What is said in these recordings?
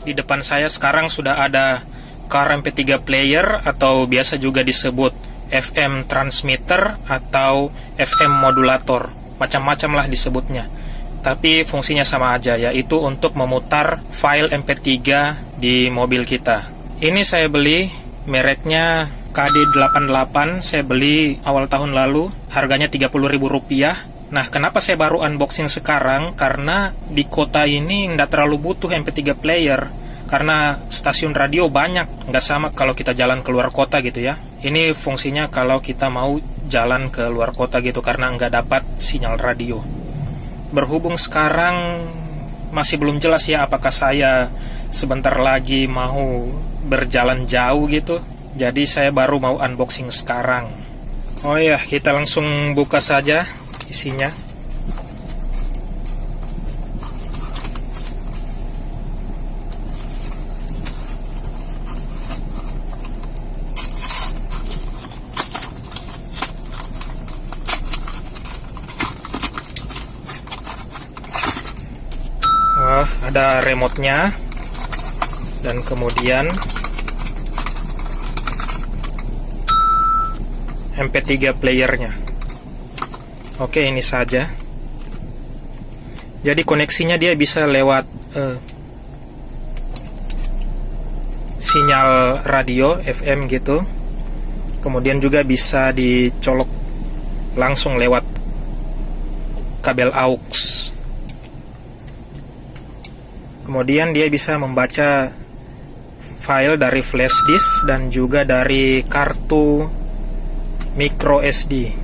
Di depan saya sekarang sudah ada car MP3 player atau biasa juga disebut FM transmitter atau FM modulator. Macam-macam lah disebutnya. Tapi fungsinya sama aja, yaitu untuk memutar file MP3 di mobil kita. Ini saya beli, mereknya KD88, saya beli awal tahun lalu, harganya Rp30.000. Nah, kenapa saya baru unboxing sekarang? Karena di kota ini nggak terlalu butuh MP3 player. Karena stasiun radio banyak, nggak sama kalau kita jalan keluar kota gitu ya. Ini fungsinya kalau kita mau jalan ke luar kota gitu, karena nggak dapat sinyal radio. Berhubung sekarang masih belum jelas ya apakah saya sebentar lagi mau berjalan jauh gitu. Jadi saya baru mau unboxing sekarang. Oh ya, kita langsung buka saja isinya. Wah, ada remote-nya dan kemudian MP3 playernya. Oke, ini saja. Jadi koneksinya dia bisa lewat sinyal radio FM gitu. Kemudian juga bisa dicolok langsung lewat kabel aux. Kemudian dia bisa membaca file dari flash disk dan juga dari kartu micro SD.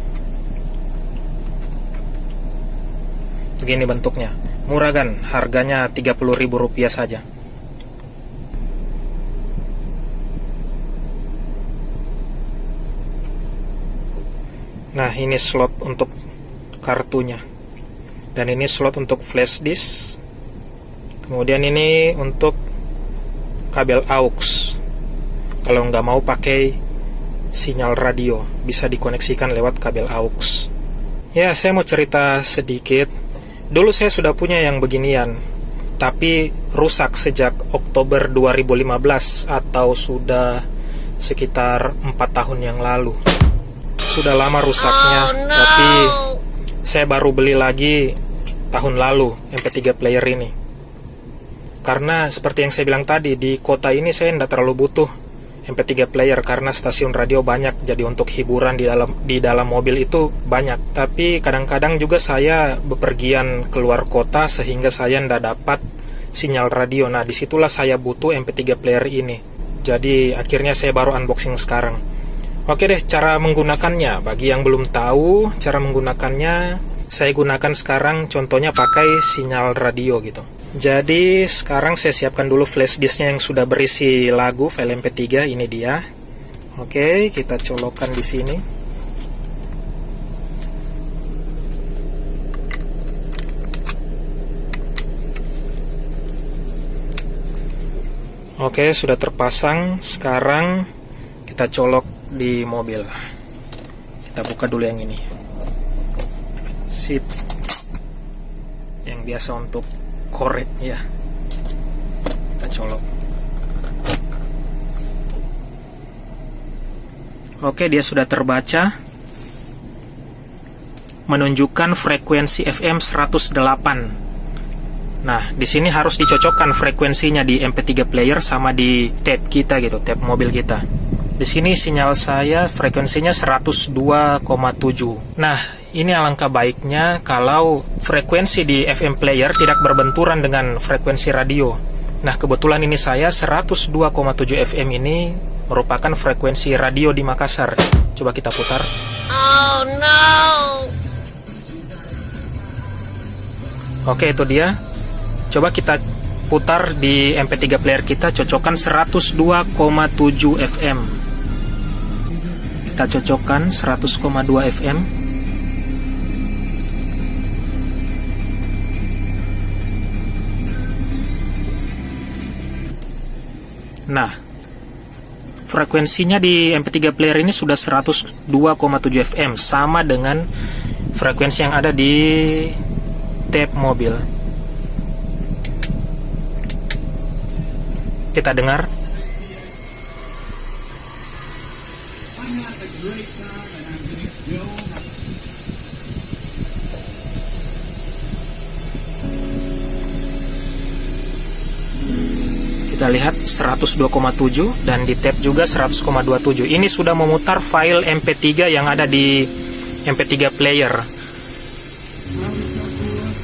Begini bentuknya. Murah kan? Harganya Rp30.000 saja. Nah, ini slot untuk kartunya. Dan ini slot untuk flash disk. Kemudian ini untuk kabel aux. Kalau nggak mau pakai sinyal radio, bisa dikoneksikan lewat kabel aux. Ya, saya mau cerita sedikit. Dulu saya sudah punya yang beginian, tapi rusak sejak Oktober 2015 atau sudah sekitar 4 tahun yang lalu. Sudah lama rusaknya, tapi saya baru beli lagi tahun lalu MP3 player ini. Karena seperti yang saya bilang tadi, di kota ini saya tidak terlalu butuh MP3 player karena stasiun radio banyak, jadi untuk hiburan di dalam mobil itu banyak. Tapi kadang-kadang juga saya bepergian keluar kota sehingga saya tidak dapat sinyal radio. Nah, disitulah saya butuh MP3 player ini. Jadi akhirnya saya baru unboxing sekarang. Oke deh, cara menggunakannya. Bagi yang belum tahu cara menggunakannya, saya gunakan sekarang contohnya pakai sinyal radio gitu. Jadi sekarang saya siapkan dulu flash disknya yang sudah berisi lagu file MP3. Ini dia. Oke, kita colokkan di sini. Oke, sudah terpasang. Sekarang kita colok di mobil. Kita buka dulu yang ini. Sip. Yang biasa untuk korek ya. Kita colok. Oke, dia sudah terbaca. Menunjukkan frekuensi FM 108. Nah, di sini harus dicocokkan frekuensinya di MP3 player sama di tape kita gitu, tape mobil kita. Di sini sinyal saya frekuensinya 102,7. Nah, ini alangkah baiknya kalau frekuensi di FM player tidak berbenturan dengan frekuensi radio. Nah, kebetulan ini saya 102,7 FM ini merupakan frekuensi radio di Makassar. Coba kita putar. Oh no. Oke, itu dia. Coba kita putar di MP3 player kita, cocokkan 102,7 FM. Kita cocokkan 100,2 FM. Nah, frekuensinya di MP3 player ini sudah 102,7 FM, sama dengan frekuensi yang ada di tape mobil. kita dengar. Kita lihat 102,7 dan di tab juga 100,27. Ini sudah memutar file MP3 yang ada di MP3 player.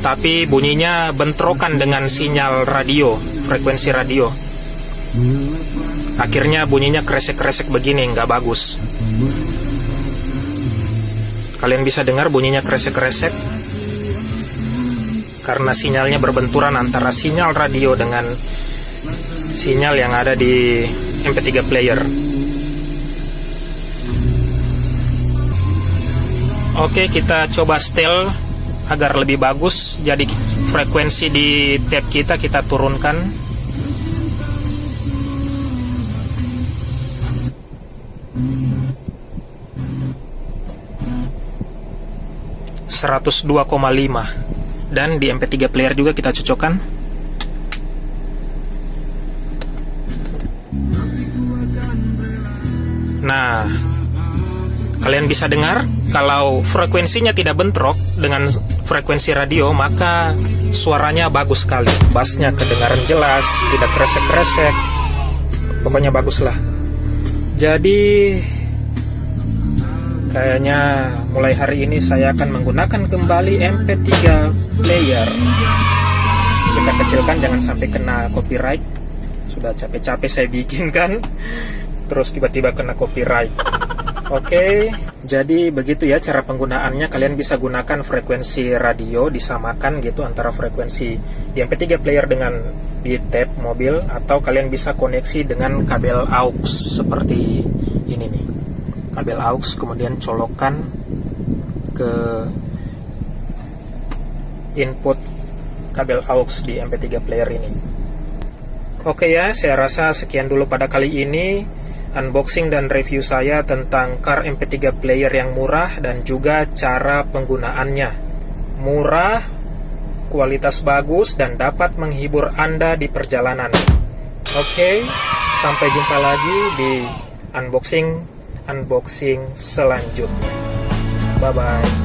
Tapi bunyinya bentrokan dengan sinyal radio, frekuensi radio. Akhirnya bunyinya kresek-kresek begini, nggak bagus. Kalian bisa dengar bunyinya kresek-kresek karena sinyalnya berbenturan antara sinyal radio dengan sinyal yang ada di MP3 player. Oke, kita coba setel agar lebih bagus. Jadi frekuensi di tab kita turunkan. ...102,5 dan di MP3 player juga kita cocokkan. Nah, kalian bisa dengar kalau frekuensinya tidak bentrok dengan frekuensi radio, maka suaranya bagus sekali. Bassnya kedengaran jelas, tidak kresek-kresek. Pokoknya baguslah. Jadi kayaknya mulai hari ini saya akan menggunakan kembali MP3 player. Kita kecilkan jangan sampai kena copyright. Sudah capek-capek saya bikin kan, terus tiba-tiba kena copyright. Oke, jadi begitu ya cara penggunaannya. Kalian bisa gunakan frekuensi radio, disamakan gitu antara frekuensi di MP3 player dengan di tab mobil, atau kalian bisa koneksi dengan kabel aux seperti ini nih. Kabel aux kemudian colokkan ke input kabel aux di MP3 player ini. Oke ya, saya rasa sekian dulu pada kali ini unboxing dan review saya tentang car MP3 player yang murah dan juga cara penggunaannya. Murah, kualitas bagus, dan dapat menghibur Anda di perjalanan. Oke, sampai jumpa lagi di unboxing selanjutnya. Bye-bye.